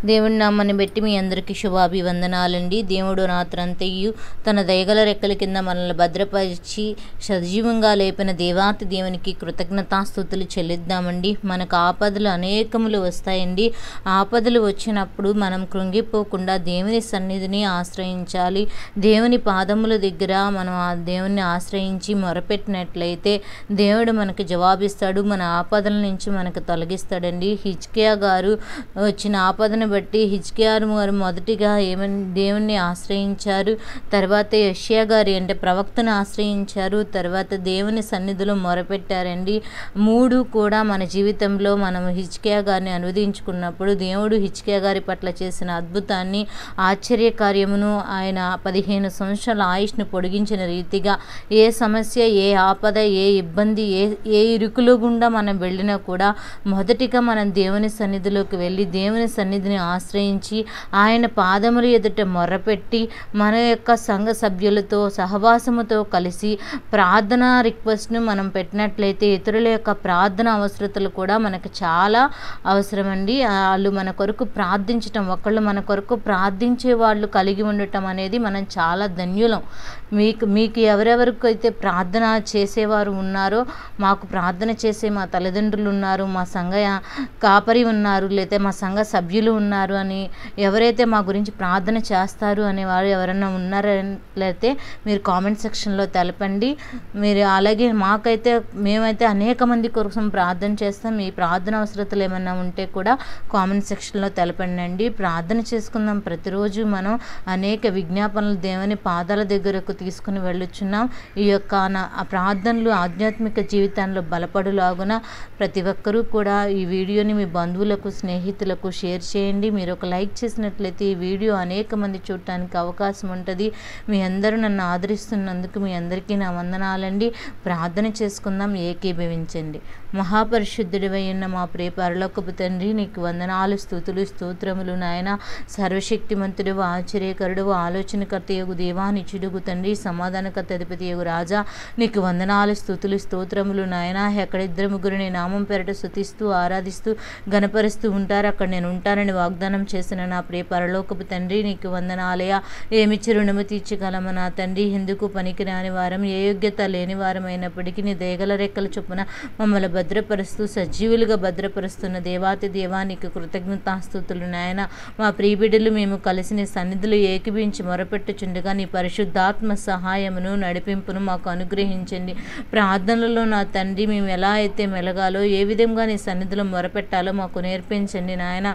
దేవుని నామాన్ని బట్టి మీ అందరికీ శుభాభివందనాలండి. దేవుడు రాత్రంతయు తన దయగల రెక్కల కింద మనల్ని భద్రపరిచి సజీవంగా లేపిన దేవాతి దేవునికి కృతజ్ఞతాస్తుతులు చెల్లిద్దామండి. మనకు ఆపదలు అనేకములు వస్తాయండి. ఆపదలు వచ్చినప్పుడు మనం కృంగిపోకుండా దేవుని సన్నిధిని ఆశ్రయించాలి. దేవుని పాదముల దగ్గర మనం ఆ దేవుని ఆశ్రయించి మొరపెట్టినట్లయితే దేవుడు మనకు జవాబిస్తాడు. మన ఆపదల నుంచి మనకు తొలగిస్తాడండి. హిజ్కియా గారు వచ్చిన ఆపదను బట్టి హిజ్కియా గారు మొదటిగా దేవుణ్ణి ఆశ్రయించారు. తర్వాత యెషయా గారు అంటే ప్రవక్తను ఆశ్రయించారు. తర్వాత దేవుని సన్నిధిలో మొరపెట్టారండి. మూడు కూడా మన జీవితంలో మనం హిజ్కియా గారిని అనువదించుకున్నప్పుడు దేవుడు హిజ్కియా గారి పట్ల చేసిన అద్భుతాన్ని, ఆశ్చర్యకార్యమును, ఆయన 15 సంవత్సరాల ఆయుష్ను పొడిగించిన రీతిగా ఏ సమస్య, ఏ ఆపద, ఏ ఇబ్బంది, ఏ ఇరుకులో గుండా మనం వెళ్ళినా కూడా మొదటిగా మనం దేవుని సన్నిధిలోకి వెళ్ళి దేవుని సన్నిధిని ఆశ్రయించి ఆయన పాదముల ఎదుట మొర్రపెట్టి మన యొక్క సంఘ సభ్యులతో సహవాసముతో కలిసి ప్రార్థన రిక్వెస్ట్ను మనం పెట్టినట్లయితే ఇతరుల యొక్క ప్రార్థన అవసరతలు కూడా మనకు చాలా అవసరమండి. వాళ్ళు మన కొరకు ప్రార్థించటం, ఒకళ్ళు మన కొరకు ప్రార్థించే వాళ్ళు కలిగి ఉండటం అనేది మనం చాలా ధన్యులం. మీకు ఎవరెవరికైతే ప్రార్థన చేసేవారు ఉన్నారో, మాకు ప్రార్థన చేసే మా తల్లిదండ్రులు ఉన్నారు, మా సంఘ కాపరి ఉన్నారు, లేదా మా సంఘ సభ్యులు ఉన్నారు అని ఎవరైతే మా గురించి ప్రార్థన చేస్తారు అనేవారు ఎవరైనా ఉన్నారైతే మీరు కామెంట్ సెక్షన్లో తెలపండి. మీరు అలాగే మేమైతే అనేక మంది కోసం ప్రార్థన చేస్తాం. మీ ప్రార్థన అవసరతలు ఏమైనా ఉంటే కూడా కామెంట్ సెక్షన్లో తెలపండి అండి. ప్రార్థన చేసుకుందాం. ప్రతిరోజు మనం అనేక విజ్ఞాపనలు దేవుని పాదాల దగ్గరకు తీసుకుని వెళ్ళుచున్నాం. ఈ యొక్క ప్రార్థనలు ఆధ్యాత్మిక జీవితంలో బలపడులాగున ప్రతి ఒక్కరూ కూడా ఈ వీడియోని మీ బంధువులకు, స్నేహితులకు షేర్ చేయండి. మీరు ఒక లైక్ చేసినట్లయితే ఈ వీడియో అనేక మంది చూడటానికి అవకాశం ఉంటుంది. మీ అందరూ నన్ను ఆదరిస్తున్నందుకు మీ అందరికీ నా వందనాలండి. ప్రార్థన చేసుకుందాం, ఏకీభవించండి. మహాపరిశుద్ధుడివై ఉన్న మా ప్రియ పరలోకపు తండ్రి, నీకు వందనాలు, స్తుతులు, స్తోత్రములు నాయన. సర్వశక్తిమంతుడు, ఆశ్చర్యకరుడు, ఆలోచనకర్త యగు దేవా, నిత్యుడుగు తండ్రి, సమాధానకర్త అధిపతి యగు రాజా, నీకు వందనాలు, స్తుతులు, స్తోత్రములు నాయన. ఎక్కడ ఇద్దరు ముగ్గురు నీ నామం పేరట స్తుతిస్తూ ఆరాధిస్తూ గణపరుస్తూ ఉంటారు, అక్కడ నేను ఉంటానని వాగ్దానం చేసిన నా ప్రియ పరలోకపు తండ్రి, నీకు వందనాలయ. ఏమిచ్చి రుణము తీర్చగలము నా తండ్రి? ఎందుకు పనికిరాని వారం, ఏ యోగ్యత లేని వారం అయినప్పటికీ నీ దయగల రెక్కల చొప్పున మమ్మల్ని భద్రపరుస్తూ సజీవులుగా భద్రపరుస్తున్న దేవాతి దేవా, నీకు కృతజ్ఞతాస్తుతులు నాయన. మా ప్రియబిడ్డలు మేము కలిసి నీ సన్నిధిలో ఏకీభించి మొరపెట్టుచుండగా నీ పరిశుద్ధాత్మ సహాయమును, నడిపింపును మాకు అనుగ్రహించండి. ప్రార్థనలో నా తండ్రి మేము ఎలా అయితే మెలగాలో, ఏ విధంగా నీ సన్నిధిలో మొరపెట్టాలో మాకు నేర్పించండి నాయన.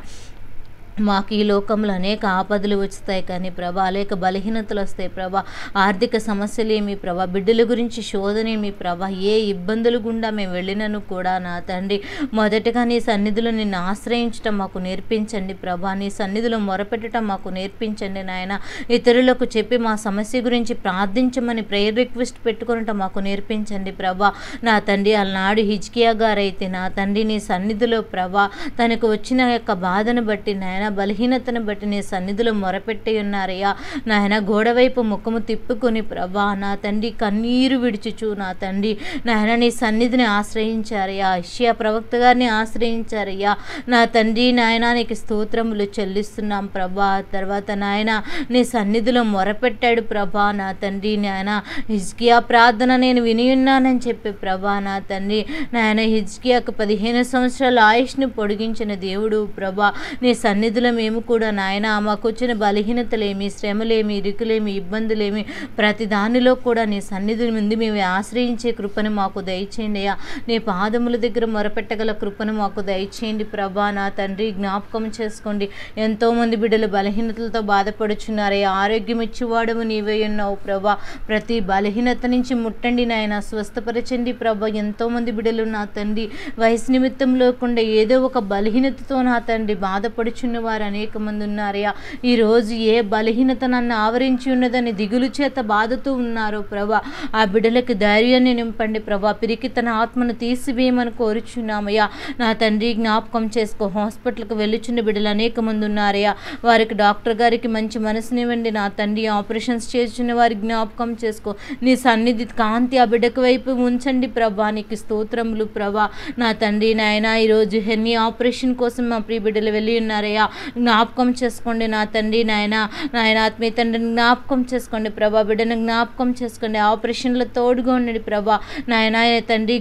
మాకు ఈ లోకంలో అనేక ఆపదలు వస్తాయి కానీ ప్రభా, అనేక బలహీనతలు వస్తాయి ప్రభా. ఆర్థిక సమస్యలేమి ప్రభా, బిడ్డల గురించి శోధనేమి ప్రభా, ఏ ఇబ్బందులు గుండా మేము వెళ్ళినను కూడా నా తండ్రి మొదటగా నీ సన్నిధిలో నిన్ను ఆశ్రయించటం మాకు నేర్పించండి ప్రభా. నీ సన్నిధిలో మొరపెట్టడం మాకు నేర్పించండి నాయన. ఇతరులకు చెప్పి మా సమస్య గురించి ప్రార్థించమని ప్రేయర్ రిక్వెస్ట్ పెట్టుకునటం మాకు నేర్పించండి ప్రభా. నా తండ్రి ఆనాడు హిజ్కియా గారైతే నా తండ్రి నీ సన్నిధిలో ప్రభా తనకు వచ్చిన యొక్క బాధను బట్టి నాయన, బలహీనతను బట్టి నీ సన్నిధిలో మొరపెట్టి ఉన్నారయ్యా నాయన. గోడవైపు ముఖము తిప్పుకొని ప్రభా నా తండ్రి కన్నీరు విడుచుచు నా తండ్రి నాయన నీ సన్నిధిని ఆశ్రయించారయ్యా. యెషయా ప్రవక్త గారిని ఆశ్రయించారయ్యా నా తండ్రి నాయన. నీకు స్తోత్రములు చెల్లిస్తున్నాం ప్రభా. తర్వాత నాయన నీ సన్నిధిలో మొరపెట్టాడు ప్రభా నా తండ్రి నాయన. హిజ్కియా ప్రార్థన నేను విని ఉన్నానని చెప్పి ప్రభా నా తండ్రి నాయన. హిజ్కియాకు 15 సంవత్సరాల ఆయుష్ను పొడిగించిన దేవుడు ప్రభా. నీ సన్నిధిలో మేము కూడా నాయన మాకు వచ్చిన బలహీనతలేమి, శ్రమలేమి, ఇరుకులేమి, ఇబ్బందులేమి ప్రతి దానిలో కూడా నీ సన్నిధి ముందు మేము ఆశ్రయించే కృపను మాకు దయచేయండి అయ్యా. నీ పాదముల దగ్గర మొరపెట్టగల కృపను మాకు దయచేయండి ప్రభా నా తండ్రి. జ్ఞాపకం చేసుకోండి, ఎంతోమంది బిడ్డలు బలహీనతలతో బాధపడుచున్నారయ్యా. ఆరోగ్యం ఇచ్చేవాడము నీవే ఉన్నావు ప్రభా. ప్రతి బలహీనత నుంచి ముట్టండి నాయన, స్వస్థపరచండి ప్రభా. ఎంతోమంది బిడ్డలు నా తండ్రి వయసు నిమిత్తం లేకుండా ఏదో ఒక బలహీనతతో నా తండ్రి బాధపడుచున్న వారు అనేక మంది ఉన్నారయ్యా. ఈరోజు ఏ బలహీనత నన్ను ఆవరించి ఉన్నదని దిగులు చేత బాధతో ఉన్నారో ప్రభా, ఆ బిడ్డలకు ధైర్యాన్ని నింపండి ప్రభా. పిరికి తన ఆత్మను తీసివేయమని కోరుచున్నామయ్యా నా తండ్రి. జ్ఞాపకం చేసుకో. హాస్పిటల్కి వెళ్ళుచున్న బిడ్డలు అనేక మంది ఉన్నారయ్యా. వారికి డాక్టర్ గారికి మంచి మనసునివ్వండి నా తండ్రి. ఆపరేషన్స్ చేస్తున్న వారికి జ్ఞాపకం చేసుకో. నీ సన్నిధి కాంతి ఆ బిడ్డకు వైపు ఉంచండి ప్రభా. నీకు స్తోత్రములు ప్రభా నా తండ్రి నాయన. ఈరోజు హెర్నీ ఆపరేషన్ కోసం మా ప్రియ బిడ్డలు వెళ్ళి ఉన్నారయ్యా. జ్ఞాపకం చేసుకోండి నా తండ్రి. నాయన ఆత్మీయ తండ్రిని జ్ఞాపకం చేసుకోండి ప్రభా. బిడ్డను జ్ఞాపకం చేసుకోండి. ఆపరేషన్లో తోడుగా ఉండండి ప్రభా. నాయన తండ్రి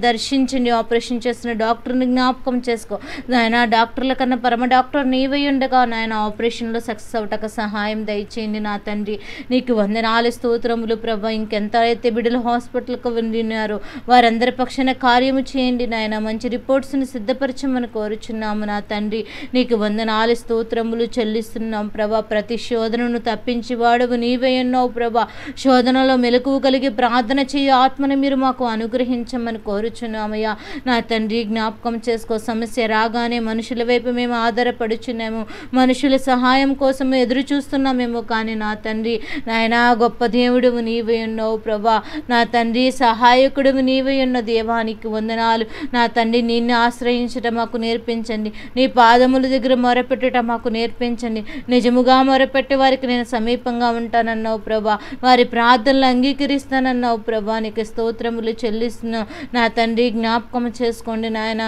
దర్శించండి. ఆపరేషన్ చేస్తున్న డాక్టర్ని జ్ఞాపకం చేసుకో నాయన. డాక్టర్ల కన్నా పరమ డాక్టర్ నీవై ఉండగా నాయన ఆపరేషన్లో సక్సెస్ అవటక సహాయం దయచేయండి నా తండ్రి. నీకు వందనాలు స్తోత్రములు ప్రభా. ఇంకెంత అయితే బిడ్డలు హాస్పిటల్కి వెళ్ళినారో వారందరి పక్షాన కార్యము చేయండి నాయన. మంచి రిపోర్ట్స్ని సిద్ధపరచమని కోరుచున్నాము నా తండ్రి. నీకు వందనాలు స్తోత్రములు చెల్లిస్తున్నాం ప్రభా. ప్రతి శోధనను తప్పించి వాడవు నీవే ఉన్నావు ప్రభా. శోధనలో మెలకువ కలిగి ప్రార్థన చేయ ఆత్మను మీరు మాకు అనుగ్రహించమని కోరుచున్నామయ్యా నా తండ్రి. జ్ఞాపకం చేసుకో. సమస్య రాగానే మనుషుల వైపు మేము ఆధారపడుచున్నాము, మనుషుల సహాయం కోసం ఎదురు చూస్తున్నామేమో, కానీ నా తండ్రి నాయన గొప్ప దేవుడువు నీవే ఉన్నావు ప్రభా. నా తండ్రి సహాయకుడువు నీవే ఉన్న దేవానికి వందనాలు నా తండ్రి. నిన్ను ఆశ్రయించటం మాకు నేర్పించండి. నీ పాదముల దగ్గర మొరపెట్టడం మాకు నేర్పించండి. నిజముగా మొరపెట్టే వారికి నేను సమీపంగా ఉంటానన్నావు ప్రభా. వారి ప్రార్థనలు అంగీకరిస్తానన్నావు ప్రభా. నీకు స్తోత్రములు చెల్లిస్తున్నావు నా తండ్రి. జ్ఞాపకం చేసుకోండి నాయన.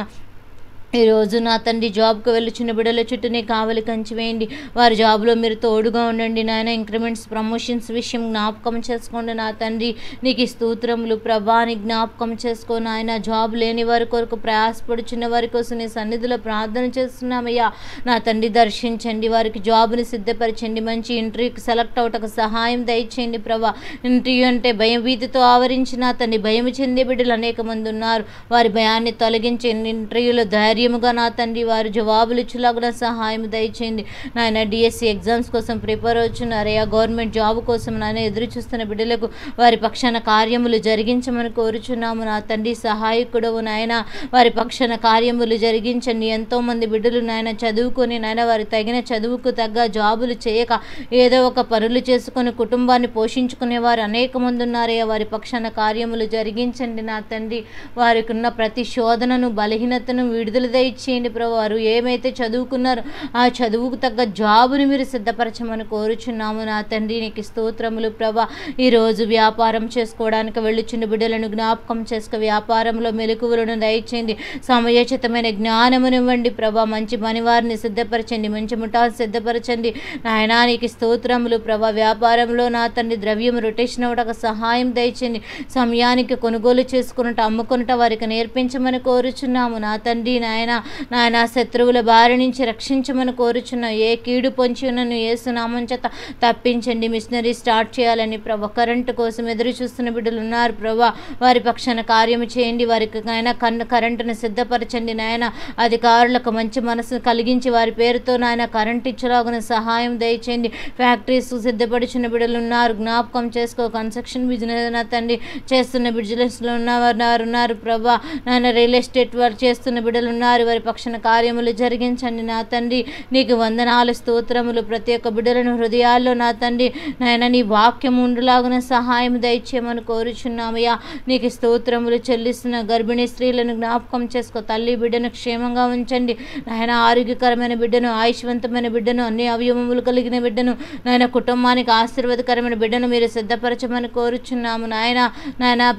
ఈరోజు నా తండ్రి జాబ్కి వెళ్ళుచున్న బిడ్డల చుట్టూ నీ కావలి కంచి వేయండి. వారి జాబ్లో మీరు తోడుగా ఉండండి నాయన. ఇంక్రిమెంట్స్ ప్రమోషన్స్ విషయం జ్ఞాపకం చేసుకోండి నా తండ్రి. నీకు స్తోత్రములు ప్రభాని జ్ఞాపకం చేసుకో నాయన. జాబ్ లేని వారి కొరకు ప్రయాసపడుచున్న వారి కోసం నీ సన్నిధిలో ప్రార్థన చేస్తున్నామయ్యా నా తండ్రి. దర్శించండి, వారికి జాబ్ని సిద్ధపరచండి. మంచి ఇంటర్వ్యూకి సెలెక్ట్ అవటకు సహాయం దయచేయండి ప్రభా. ఇంటర్వ్యూ అంటే భయం భీతితో ఆవరించిన తండ్రి భయం చెందే బిడ్డలు అనేక మంది ఉన్నారు. వారి భయాన్ని తొలగించి ఇంటర్వ్యూలో ధైర్యంగా నా తండ్రి వారు జవాబులు ఇచ్చేలాగా సహాయం దయచేయండి నాయన. డిఎస్సి ఎగ్జామ్స్ కోసం ప్రిపేర్ అవుతున్నారయ్యా. గవర్నమెంట్ జాబ్ కోసం నాయన ఎదురు చూస్తున్న బిడ్డలకు వారి పక్షాన కార్యములు జరిగించమని కోరుచున్నాము నా తండ్రి. సహాయకుడవు నాయన. వారి పక్షాన కార్యములు జరిగించండి. ఎంతోమంది బిడ్డలు నాయన చదువుకొని నాయన వారి తగిన చదువుకు తగ్గ జాబులు చేయక ఏదో ఒక పనులు చేసుకొని కుటుంబాన్ని పోషించుకునేవారు అనేక మంది ఉన్నారయ్యా. వారి పక్షాన కార్యములు జరిగించండి నా తండ్రి. వారికి ఉన్న ప్రతి శోధనను బలహీనతను విడుదల దయచేయండి ప్రభు. వారు ఏమైతే చదువుకున్నారో ఆ చదువుకు తగ్గ జాబుని మీరు సిద్ధపరచమని కోరుచున్నాము నా తండ్రి. నీకు స్తోత్రములు ప్రభా. ఈరోజు వ్యాపారం చేసుకోవడానికి వెళ్ళుచున్న బిడ్డలను జ్ఞాపకం చేసుకో. వ్యాపారంలో మెలకువలను దయచేయండి. సమయోచితమైన జ్ఞానమునివ్వండి ప్రభా. మంచి పనివారిని సిద్ధపరచండి, మంచి ముఠాన్ని సిద్ధపరచండి నాయనా. నీకు స్తోత్రములు ప్రభా. వ్యాపారంలో నా తండ్రి ద్రవ్యం రొటేషన్ అవ్వడానికి సహాయం దయచేయండి. సమయానికి కొనుగోలు చేసుకున్నట్టు అమ్ముకున్నట్టు వారికి నేర్పించమని కోరుచున్నాము నా తండ్రి. నాయన శత్రువుల బారి నుంచి రక్షించమని కోరుచున్న. ఏ కీడు పొంచి ఉన్నను యేసునామం చేత తప్పించండి. మిషనరీ స్టార్ట్ చేయాలని ప్రభా. కరెంటు కోసం ఎదురు చూస్తున్న బిడ్డలు ఉన్నారు ప్రభా. వారి పక్షాన కార్యము చేయండి. వారికి నాయన కరెంటును సిద్ధపరచండి నాయన. అధికారులకు మంచి మనసు కలిగించి వారి పేరుతో నాయన కరెంట్ ఇచ్చేలాగా సహాయం దయచేయండి. ఫ్యాక్టరీస్ సిద్ధపడుచున్న బిడ్డలు ఉన్నారు, జ్ఞాపకం చేసుకో. కన్స్ట్రక్షన్ బిజినెస్ నా తండ్రి చేస్తున్న బిజినెస్లో ఉన్నారు ప్రభా. నాయన రియల్ ఎస్టేట్ వారు చేస్తున్న బిడ్డలు ఉన్నారు. వారి పక్షాన కార్యములు జరిగించండి నా తండ్రి. నీకు వందనాలు స్తోత్రములు. ప్రతి ఒక్క బిడ్డలను హృదయాల్లో నా తండ్రి నాయన నీ వాక్యం ఉండులాగున సహాయం దయచేయమని కోరుచున్నామయ్యా. నీకు స్తోత్రములు చెల్లిస్తున్న గర్భిణీ స్త్రీలను జ్ఞాపకం చేసుకో. తల్లి బిడ్డను క్షేమంగా ఉంచండి నాయన. ఆరోగ్యకరమైన బిడ్డను, ఆయుష్వంతమైన బిడ్డను, అన్ని అవయవములు కలిగిన బిడ్డను నాయన, కుటుంబానికి ఆశీర్వాదకరమైన బిడ్డను మీరు సిద్ధపరచమని కోరుచున్నాము నాయన.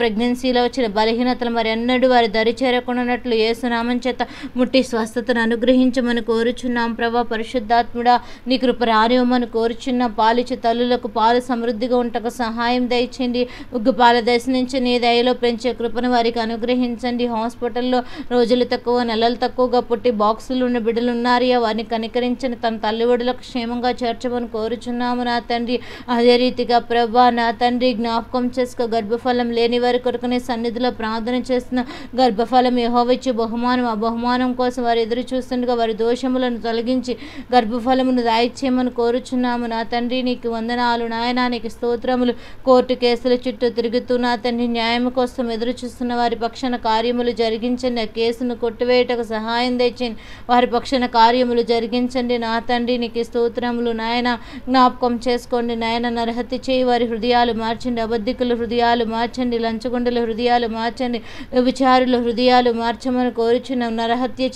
ప్రెగ్నెన్సీలో వచ్చిన బలహీనతలు మరి ఎన్నడూ వారి దరి చేరకుండానట్లు యేసునామం చేత ముట్టి స్వస్థతను అనుగ్రహించమని కోరుచున్నాం ప్రభా. పరిశుద్ధాత్ముడా నీ కృప రానివ్వమని కోరుచున్నాం. పాలిచ్చే తల్లులకు పాలు సమృద్ధిగా ఉంటకు సహాయం దయచేయండి. ఉగ్గు పాల దశ నుంచి నీ దయలో పెంచే కృపను వారికి అనుగ్రహించండి. హాస్పిటల్లో రోజులు తక్కువ, నెలలు తక్కువగా పుట్టి బాక్సులు ఉన్న బిడ్డలు ఉన్నారయ్యా. వారిని కనికరించని తన తల్లివడులకు క్షేమంగా చేర్చమని కోరుచున్నాము నా తండ్రి. అదే రీతిగా ప్రభా నా తండ్రి జ్ఞాపకం చేసుకో. గర్భఫలం లేని వారి కొరకు నీ సన్నిధిలో ప్రార్థన చేస్తున్న గర్భఫలం యెహోవా ఇచ్చే బహుమానం. ఆ బహుమానం కోసం వారు ఎదురు చూస్తుండగా వారి దోషములను తొలగించి గర్భఫలమును దాయిచ్చేయమని కోరుచున్నాము నా తండ్రి. నీకు వందనాలు నాయనా. నీకు స్తోత్రములు. కోర్టు కేసుల చుట్టూ తిరుగుతూ నా తండ్రి న్యాయం కోసం ఎదురు చూస్తున్న వారి పక్షాన కార్యములు జరిగించండి. ఆ కేసును కొట్టివేయటకు సహాయం తెచ్చండి. వారి పక్షాన కార్యములు జరిగించండి నా తండ్రి. నీకు స్తోత్రములు నాయన. జ్ఞాపకం చేసుకోండి నాయన. నరహత్య చేయి వారి హృదయాలు మార్చండి. అబద్ధికుల హృదయాలు మార్చండి. లంచగొండల హృదయాలు మార్చండి. వ్యభిచారుల హృదయాలు మార్చమని కోరుచున్నాం. నరహత్య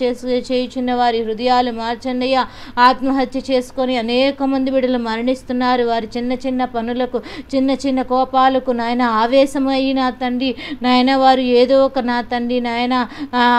చేయుచున్న వారి హృదయాలు మార్చండి అయ్యా. ఆత్మహత్య చేసుకొని అనేక మంది బిడ్డలు మరణిస్తున్నారు. వారి చిన్న చిన్న పనులకు, చిన్న చిన్న కోపాలకు నాయన ఆవేశమయ్యి నా తండ్రి నాయన వారు ఏదో ఒక నా తండ్రి నాయన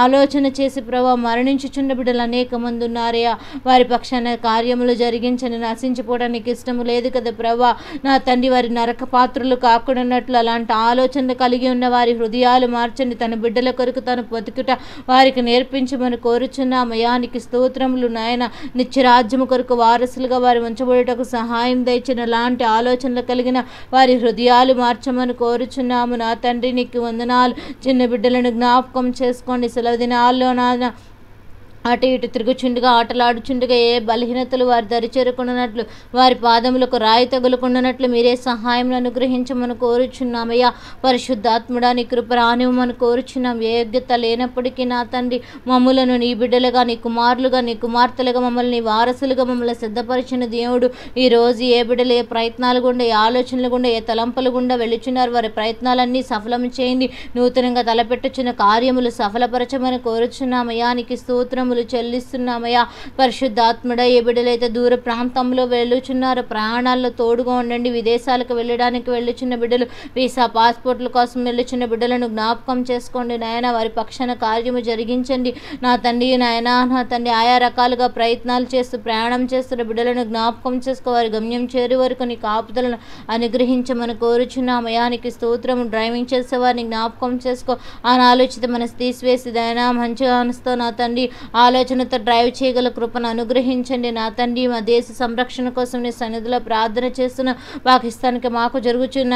ఆలోచన చేసి ప్రభా మరణించుచున్న బిడ్డలు అనేక మంది ఉన్నారయ్యా. వారి పక్షాన కార్యములు జరిగించని, నశించిపోవడానికి ఇష్టము లేదు కదా ప్రభా నా తండ్రి. వారి నరక పాత్రలు కాకుండాన్నట్లు అలాంటి ఆలోచనలు కలిగి ఉన్న వారి హృదయాలు మార్చండి. తన బిడ్డల కొరకు తను బతుకుట వారికి నేర్పించమని కోరుచున్నామయ్యా. నీకు స్తోత్రములు నాయన. నిత్యరాజ్యము కొరకు వారసులుగా వారి ఉంచబడుటకు సహాయం దయచిన లాంటి ఆలోచనలు కలిగిన వారి హృదయాలు మార్చమని కోరుచున్నాము నా తండ్రి. నీకు వందనాలు. చిన్న బిడ్డలను జ్ఞాపకం చేసుకోండి. సెలవు దినాల్లో నాన్న అటు ఇటు తిరుగుచుండగా, ఆటలాడుచుండగా ఏ బలహీనతలు వారి దరి చేరుకున్నట్లు, వారి పాదములకు రాయి తగులుకున్నట్లు మీరే సహాయం అనుగ్రహించమని కోరుచున్నామయ్యా. పరిశుద్ధాత్ముడా నీ కృప రానివ్వమని కోరుచున్నాం. ఏ యోగ్యత లేనప్పటికీ నా తండ్రి మమ్ములను నీ బిడ్డలుగా, నీ కుమారులుగా, నీ కుమార్తెలుగా, మమ్మల్ని నీ వారసులుగా మమ్మల్ని సిద్ధపరిచిన దేవుడు. ఈరోజు ఏ బిడ్డలు ఏ ప్రయత్నాలు గుండా, ఏ ఆలోచనలు గుండా, ఏ తలంపులు గుండా వెళ్ళుచున్నారు వారి ప్రయత్నాలన్నీ సఫలం చేయండి. నూతనంగా తలపెట్టుచున్న కార్యములు సఫలపరచమని కోరుచున్నామయ్యా. నీకు స్తోత్రములు చెల్లిస్తున్నామయ్యా. పరిశుద్ధాత్ముడ ఏ బిడ్డలైతే దూర ప్రాంతంలో వెళ్ళుచున్నారో ప్రయాణాల్లో తోడుగా ఉండండి. విదేశాలకు వెళ్ళడానికి వెళ్ళుచున్న బిడ్డలు, వీసా పాస్పోర్ట్ల కోసం వెళ్ళుచున్న బిడ్డలను జ్ఞాపకం చేసుకోండి నాయన. వారి పక్షాన కార్యము జరిగించండి నా తండ్రి. నాయన నా తండ్రి ఆయా రకాలుగా ప్రయత్నాలు చేస్తూ ప్రయాణం చేస్తున్న బిడ్డలను జ్ఞాపకం చేసుకో. వారి గమ్యం చేరే వరకు నీ కాపుదలను అనుగ్రహించమని కోరుచున్నామయ్యా. నీకు స్తోత్రము. డ్రైవింగ్ చేసే వారిని జ్ఞాపకం చేసుకో. అనాలోచిత మనసు తీసివేసి దయనా మంచిగా అనుస్తో నా తండ్రి ఆలోచనతో డ్రైవ్ చేయగల కృపను అనుగ్రహించండి నా తండ్రి. మా దేశ సంరక్షణ కోసం నీ సన్నిధిలో ప్రార్థన చేస్తున్న పాకిస్తాన్కి మాకు జరుగుతున్న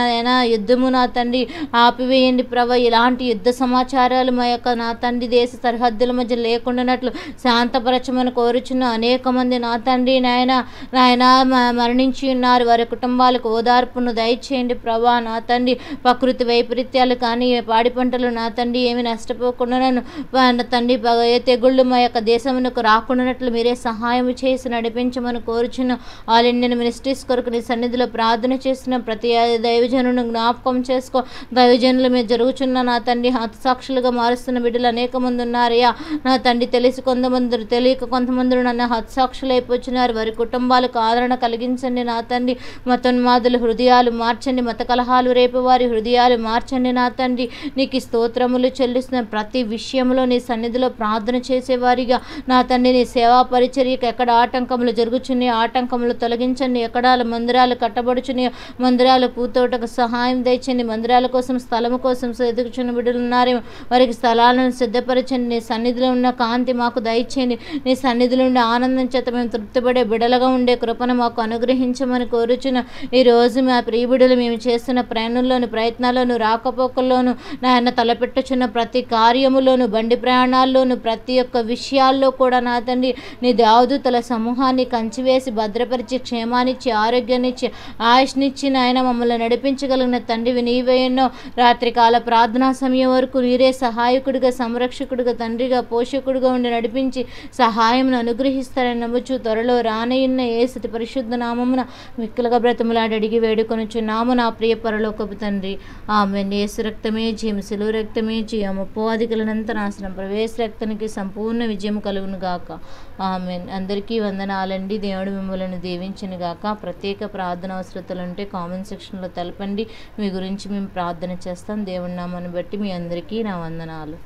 యుద్ధము నా తండ్రి ఆపివేయండి ప్రభా. ఇలాంటి యుద్ధ సమాచారాలు మా యొక్క నా తండ్రి దేశ సరిహద్దుల మధ్య లేకుండానట్లు శాంతపరచమని కోరుచున్న అనేక మంది నా తండ్రి నాయన మరణించి ఉన్నారు. వారి కుటుంబాలకు ఓదార్పును దయచేయండి ప్రభా నా తండ్రి. ప్రకృతి వైపరీత్యాలు కానీ పాడి పంటలు నా తండ్రి ఏమి నష్టపోకుండా నా తండ్రి ఏ తెగుళ్ళు మా యొక్క దేశమునకు రాకుండానట్లు మీరే సహాయం చేసి నడిపించమని కోరుచున్న ఆల్ ఇండియన్ మినిస్ట్రీస్ కొరకు నీ సన్నిధిలో ప్రార్థన చేస్తున్న ప్రతి దైవజనులను జ్ఞాపకం చేసుకో. దైవజనుల మీద జరుగుచున్న నా తండ్రి హతసాక్షులుగా మారుస్తున్న బిడ్డలు అనేక మంది ఉన్నారయ్యా నా తండ్రి. తెలిసి కొంతమంది, తెలియక కొంతమంది నన్ను హతసాక్షులు అయిపోతున్నారు. వారి కుటుంబాలకు ఆదరణ కలిగించండి నా తండ్రి. మతోన్మాదుల హృదయాలు మార్చండి. మత కలహాలు రేపు వారి హృదయాలు మార్చండి నా తండ్రి. నీకు స్తోత్రములు చెల్లిస్తున్న ప్రతి విషయంలో నీ సన్నిధిలో ప్రార్థన చేసేవారిగా నా తండ్రి నీ సేవా పరిచర్యకు ఎక్కడ ఆటంకములు జరుగుచున్నాయో ఆటంకములు తొలగించండి. ఎక్కడ మందిరాలు కట్టబడుచున్నాయో మందిరాలు పూతోటకు సహాయం దయచండి. మందిరాల కోసం స్థలము కోసం ఎదుగుచున్న బిడ్డలు ఉన్నారేమో వారికి స్థలాలను సిద్ధపరచండి. నీ సన్నిధిలో ఉన్న కాంతి మాకు దయచేయండి. నీ సన్నిధిలో ఉండే ఆనందం చేత మేము తృప్తిపడే బిడ్డలుగా ఉండే కృపను మాకు అనుగ్రహించమని కోరుచున్న ఈరోజు మా ప్రియ బిడ్డలు మేము చేస్తున్న ప్రయాణంలోను, ప్రయత్నాల్లోను, రాకపోకల్లోను నాయన తలపెట్టుచున్న ప్రతి కార్యములోను, బండి ప్రయాణాల్లోను, ప్రతి ఒక్క విషయాల్లో కూడా నా తండ్రి నీ దేవదూతల సమూహాన్ని కంచివేసి భద్రపరిచి క్షేమాన్నిచ్చి ఆరోగ్యాన్నిచ్చి ఆయుష్నిచ్చి నాయన మమ్మల్ని నడిపించగలిగిన తండ్రివి నీవే. ఎన్నో రాత్రికాల ప్రార్థనా సమయం వరకు నీరే సహాయకుడిగా, సంరక్షకుడిగా, తండ్రిగా, పోషకుడిగా ఉండి నడిపించి సహాయం అనుగ్రహిస్తారని నమ్ముచు త్వరలో రానయ్యున్న యేసు పరిశుద్ధ నామమున మిక్కులుగా బ్రతములాడి అడిగి వేడుకొనుచున్నాము నా ప్రియ పరలోకపు తండ్రి. ఆమేన్. యేసు రక్తమే జయం, శిలువ రక్తమే జయం, అపవాదికులనంత నాశనం, ప్రవేశ రక్తానికి సంపూర్ణ విజయం కలుగును గాక. ఆమేన్. అందరికీ వందనాలండి. దేవుడు మిమ్మల్ని దీవించును గాక. ప్రత్యేక ప్రార్థన అవసరతలు ఉంటే కామెంట్ సెక్షన్లో తెలపండి. మీ గురించి మేము ప్రార్థన చేస్తాం. దేవుడి నామాన్ని బట్టి మీ అందరికీ నా వందనాలు.